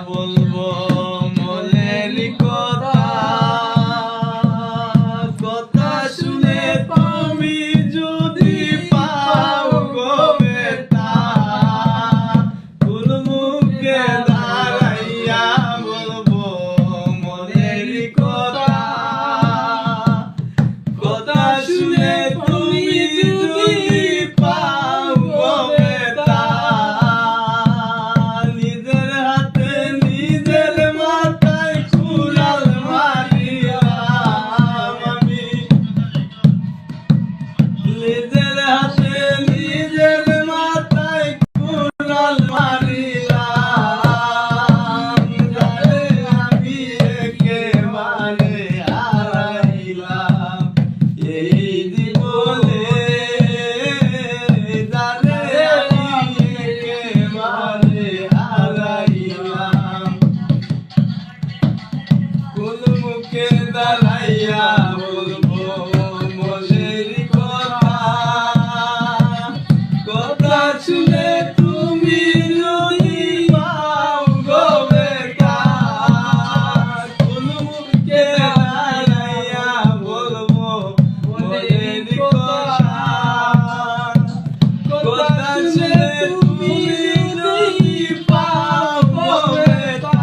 বলবো মনের কথা, কথা শুনে তুমি যদি পাও গো বেটা, ফুল মুখে দাঁড়াইয়া বলবো মনের কথা, কথা শুনে তুমি যদি পাও গো বেটা, নিজের হাতে নিজের মাথায় কুড়াল মারিলাম আমি, নিজের হাতে নিজের মাথায় কুড়াল মারিলাম, যারে আমি একেবারে হারাইলাম এই জীবনে, যারে আমি একেবারে হারাইলাম। কোন মুখে দাঁড়াইয়া বলবো মনের কথা, কথা শুনে তুমি যদি পাও গো বেটা, কোন মুখে দাঁড়াইয়া বলবো মনের কথা, কথা শুনে তুমি যদি পাও গো বেটা,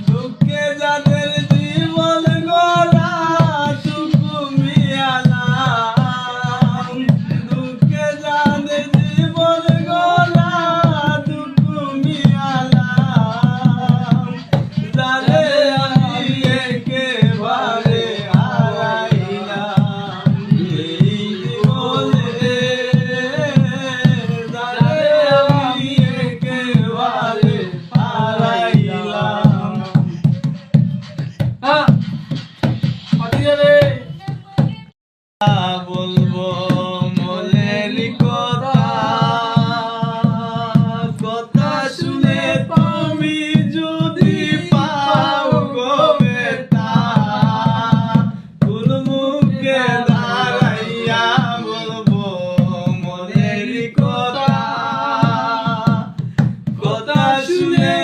দুঃখে যাদের জীবন গড়া টুকু মিয়ালাম, দুঃখে যাদের জীবন গড়া টুকু মিয়ালাম, যারে আমি একেবারে হারাইলাম এই জীবনে, যারে আমি একেবারে হারাইলাম। বলবো মনের কথা, কথা শুনে তুমি যদি পাও গো বেটা, ফুল মুখে দাঁড়াইয়া বলবো মনের কথা, কথা শুনে